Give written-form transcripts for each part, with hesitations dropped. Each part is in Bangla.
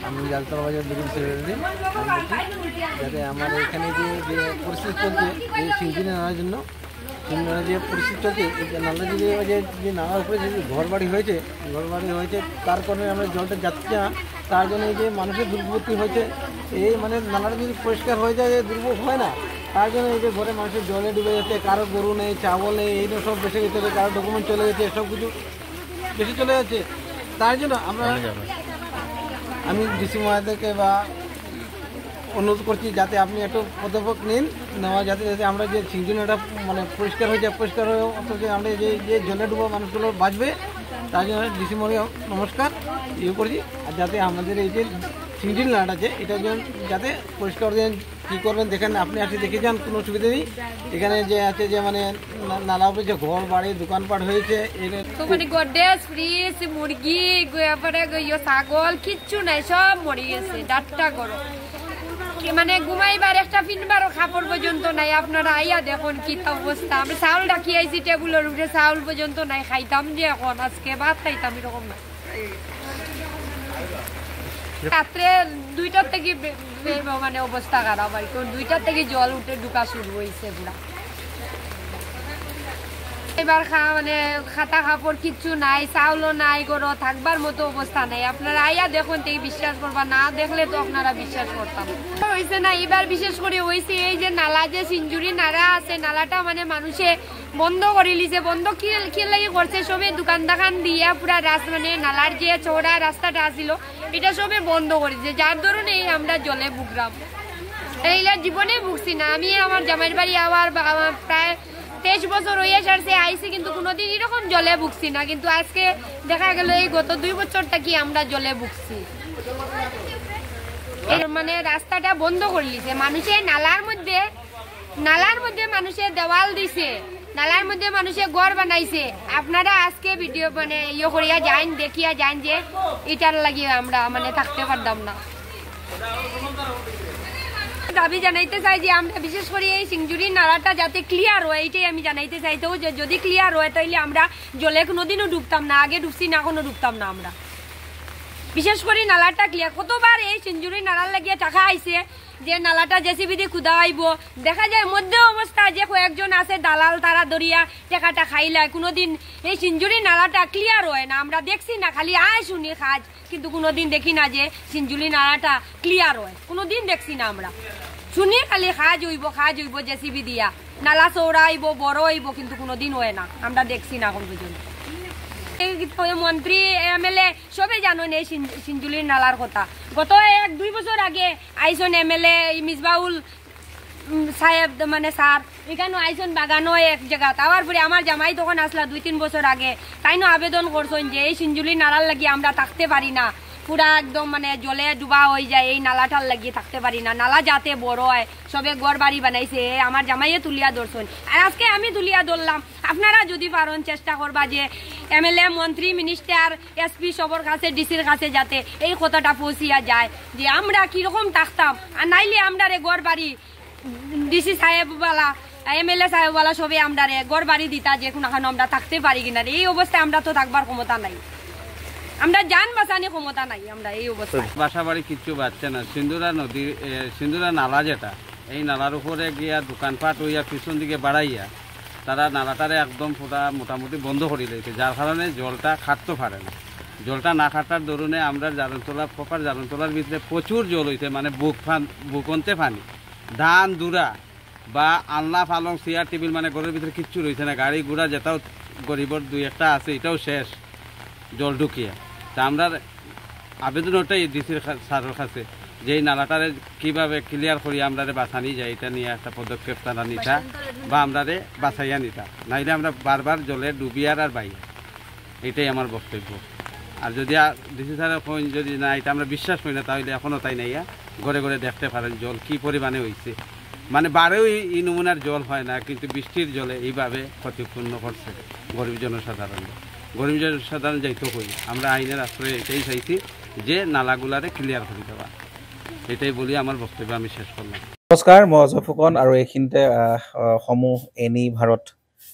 আমি জালতলা বাজার বিদ্যুৎ সেক্রেটারি। যাতে আমার এখানে যে পরিস্থিতি চলছে এই সিঞ্চিনে নালার জন্য যে পরিস্থিতি চলছে এই নালা যদি যে নালার উপরে যে ঘর বাড়ি হয়েছে তার কারণে আমরা জলটা যাচ্ছে না, তার জন্য এই যে মানুষের দুর্গতি হয়েছে। এই মানে নালাটা যদি পরিষ্কার হয়ে যায় দুর্ভোগ হয় না, তার জন্য এই যে ঘরে মানুষের জলে ডুবে যাচ্ছে, কারো গরু নেই, চাবল নেই, এই সব বেসে গেছে, কারো ডকুমেন্ট চলে গেছে, সব কিছু বেশি চলে যাচ্ছে। তার জন্য আমি ডিসি মহাদেরকে বা অনুরোধ করছি যাতে আপনি একটু পদক্ষেপ নেওয়া যাতে আমরা যে সিঞ্চনটা মানে পরিষ্কার হয়ে যায়, পরিষ্কার হয়ে অথচ আমরা যে জলে ডুবো মানুষগুলো বাঁচবে, তার জন্য ডিসি মহাকে নমস্কার করছি। আর যাতে আমাদের এই যে সিঞ্চন নালাটা আছে এটা যাতে পরিষ্কার দেন, কী করবেন দেখেন, আপনি আসে দেখে যান, কোনো অসুবিধা নেই। এখানে যে আছে যে মানে নালা উপরে যে ঘর বাড়ি দোকানপাট হয়েছে, গডরেজ ফ্রিজ মুরগি ছাগল কিচ্ছু নাই, সব মরে গেছে। ডাটটা করো মানে ঘুমাইবার একটা পিনবারও কাপড় পর্যন্ত নাই। আপনারা আইয়া দেখুন কি অবস্থা। আমি চাউল রাখি আইছি টেবিলের উপরে, চাউল পর্যন্ত নাই। খাইতাম যে এখন আজকে ভাত খাইতাম এরকম না। রাত্রে 2টার থেকে মানে অবস্থা খারাপ আর কি, 2টার থেকে জল উঠে ঢুকা শুরু হয়েছে পুরা। এবার মানে খাতা কাপড় কিচ্ছু নাই, চাউলও নাই, গরো থাকবার মতো অবস্থা নাই। আপনারা আইয়া দেখুন তো বিশ্বাস করবা, না দেখলে তো আপনারা বিশ্বাস করতাম হয়েছে না। এবার বিশেষ করে হয়েছে এই যে নালা, যে সিঞ্জুরি নালা আছে, নালাটা মানে মানুষে বন্ধ করে লিছে। বন্ধ কি লাগে করছে, সবে দোকান দাকান দিয়া পুরা মানে নালার যে চৌড়া রাস্তাটা ছিল এটা সবে বন্ধ করেছে, যার ধরুন এই আমরা জলে ভুগলাম। এইটা জীবনে ভুগছি না। আমি আমার জামাইয়ের বাড়ি আবার প্রায় 23 বছর হয়ে আসছে আইসি, কিন্তু কোনোদিন এরকম জলে ভুগছি না। কিন্তু আজকে দেখা গেল এই গত 2 বছরটা কি আমরা জলে ভুগছি। মানে রাস্তাটা বন্ধ করে লিছে মানুষের, নালার মধ্যে মানুষের দেওয়াল দিছে, নালার মধ্যে মানুষের ঘর বানাইছে। আপনারা আজকে ভিডিও মানে করিয়া যান, দেখিয়া যান যে এটার লাগিয়ে আমরা মানে থাকতে পারতাম না। দাবি জানাইতে চাই যে আমরা বিশেষ করে এই সিঞ্জুরি নালাটা যাতে ক্লিয়ার হয়, এইটাই আমি জানাইতে চাইতেও যে যদি ক্লিয়ার হয় তাইলে আমরা জলে কোনোদিনও ডুবতাম না। আগে ডুবছি না, কোনো ডুবতাম না আমরা। বিশেষ করে নালাটা ক্লিয়ার। কতবার এই সিঞ্জুরি নালার লাগিয়ে টাকা আইছে যে নালাটা জেসিবি দিয়ে খুদা আইব, দেখা যায় মধ্যে অবস্থা যে কয়েকজন আছে দালাল, তারা দরিয়া টাকাটা খাইলায়। কোনোদিন এই সিঞ্জুরি নালাটা ক্লিয়ার হয় না, আমরা দেখছি না, খালি আয় শুনি কাজ, কিন্তু কোনোদিন দেখি না যে সিঞ্জুরি নালাটা ক্লিয়ার হয়। কোনোদিন দেখছি না, আমরা শুনি খালি কাজ হইব জেসিবি দিয়া, নালা চৌড়া আইব, বড় হইব, কিন্তু কোনোদিন হয় না, আমরা দেখছি না এখন পর্যন্ত। মন্ত্রী এমএলএ সবে জানেন এই সিঞ্জুলির নালার কথা। গত 1-2 বছর আগে আইসন এমএলএ মিসবাউল সাহেব মানে স্যার এখানে আইসন বাগানো এক জায়গা। তাওয়ার পরে আমার জামাই তখন আসলা 2-3 বছর আগে, তাইনো আবেদন করছেন যে এই সিঞ্জুলির নালার লাগি আমরা থাকতে পারি না, পুরা একদম মানে জলে ডুবা হয়ে যায়, এই নালাটার লাগিয়ে থাকতে পারি না, নালা যাতে বড় হয়। সবে ঘর বাড়ি বানাইছে, আমার জামাইয়ে তুলিয়া ধরছেন। আর আজকে আমি তুলিয়া ধরলাম। আপনারা যদি পারেন চেষ্টা করবা যে এমএলএ, মন্ত্রী, মিনিস্টার, এসপি সবর কাছে, ডিসির কাছে যাতে এই কথাটা পৌঁছিয়া যায় যে আমরা কিরকম থাকতাম। আর নাইলে আমরা ঘর বাড়ি ডিসি সাহেবওয়ালা, এমএলএ সাহেবওয়ালা সবে আমরা ঘর বাড়ি দিতা যে কোনো আমরা থাকতে পারি কিনা। এই অবস্থায় আমরা তো থাকবার ক্ষমতা নাই, আমরা জান বাঁচানি ক্ষমতা নাই। আমরা এই অবস্থায় বাসা বাড়ি কিচ্ছু বাঁচছে না। সিন্দুরা নালা যেটা, এই নালার উপরে গিয়া দোকানপাট হইয়া পিছন দিকে বাড়াইয়া তারা নালাটারে একদম পুরা মোটামুটি বন্ধ করে দিয়েছে, যার কারণে জলটা খাটতে পারে না। জলটা না খাটার দরুনে আমরা প্রপার জালনতলার ভিতরে প্রচুর জল হয়েছে, মানে বুকন্তে পানি, ধান দুরা বা আলনা পালং চেয়ার টেবিল মানে ঘরের ভিতরে কিচ্ছু রয়েছে না। গাড়ি ঘোড়া যেটাও গরিবর 2-1টা আছে এটাও শেষ জল ঢুকিয়া। তা আমরা আবেদন ওটাই ডিসির স্যারের কাছে যে এই নালাটারে কীভাবে ক্লিয়ার করি আমরা বাঁচানি যায়, এটা নিয়ে একটা পদক্ষেপ তারা নিতা বা আমরা বাঁচাইয়া নিতা, নাইলে আমরা বারবার জলে ডুবিয়ার আর বাইয়া। এটাই আমার বক্তব্য। আর যদি ডিসি স্যারের যদি না এটা আমরা বিশ্বাস করি না, তাহলে এখনও তাই নাইয়া ঘরে ঘরে দেখতে পারেন জল কী পরিমাণে হয়েছে। মানে বারেও এই নমুনার জল হয় না, কিন্তু বৃষ্টির জলে এইভাবে ক্ষতিপূর্ণ করছে গরিব জনসাধারণ। গরিব জনসাধারণ যাইতে করি আমরা আইনের আশ্রয়ে এটাই চাইছি যে নালাগুলারে ক্লিয়ার করে দেওয়া। এটাই বলি আমার বক্তব্য আমি শেষ করলাম। নমস্কাৰ, মই অজয় ফুকন আৰু এইখিনিতে সমূহ এনি ভাৰত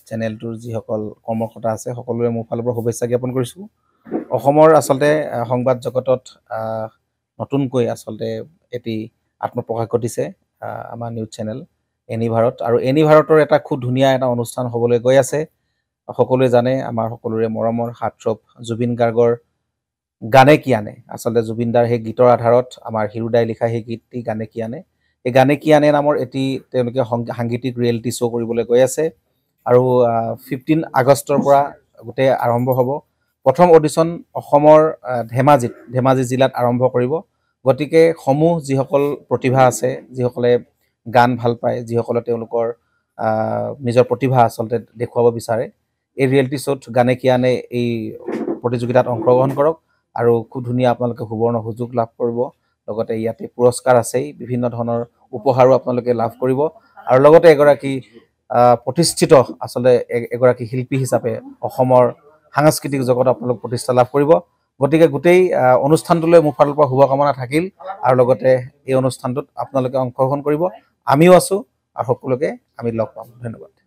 চেনেলটোৰ যিসকল কৰ্মকৰ্তা আছে সকলোৰে মোৰ ফালৰ পৰা শুভেচ্ছা জ্ঞাপন কৰিছোঁ। অসমৰ আচলতে সংবাদ জগতত নতুনকৈ আচলতে এটি আত্মপ্ৰকাশ ঘটিছে আমাৰ নিউজ চেনেল এনি ভাৰত আৰু এনি ভাৰতৰ এটা খুব ধুনীয়া এটা অনুষ্ঠান হ'বলৈ গৈ আছে সকলোৱে জানে আমাৰ সকলোৰে মৰমৰ হাৰ্টথ্ৰব জুবিন গাৰ্গৰ গানে কি আনে আচলতে জুবিনদাৰ সেই গীতৰ আধাৰত আমাৰ হিৰুদাই লিখা সেই গীতটি গানে কি আনে এই গানে কি আনে নামৰ এটি তেওঁলোকে সাংগীতিক ৰিয়েলিটি শ্ব' কৰিবলৈ গৈ আছে আৰু 15 আগষ্টৰ পৰা গোটেই আৰম্ভ হ'ব প্ৰথম অডিশ্যন অসমৰ ধেমাজি জিলাত আৰম্ভ কৰিব গতিকে সমূহ যিসকল প্ৰতিভা আছে যিসকলে গান ভাল পায় যিসকলে তেওঁলোকৰ নিজৰ প্ৰতিভা আচলতে দেখুৱাব বিচাৰে এই ৰিয়েলিটি শ্ব'ত গানে কি আনে এই প্ৰতিযোগিতাত অংশগ্ৰহণ কৰক আৰু খুব ধুনীয়া আপোনালোকে সুবৰ্ণ সুযোগ লাভ কৰিব লগতে ইয়াতে পুৰস্কাৰ আছেই বিভিন্ন ধৰণৰ উপহাৰো আপোনালোকে লাভ কৰিব আৰু লগতে এগৰাকী প্ৰতিষ্ঠিত আচলতে এগৰাকী শিল্পী হিচাপে অসমৰ সাংস্কৃতিক জগতত আপোনালোক প্ৰতিষ্ঠা লাভ কৰিব গতিকে গোটেই অনুষ্ঠানটোলৈ মোৰ ফালৰ পৰা শুভকামনা থাকিল আৰু লগতে এই অনুষ্ঠানটোত আপোনালোকে অংশগ্ৰহণ কৰিব আমিও আছো আৰু সকলোকে আমি লগ পাম ধন্যবাদ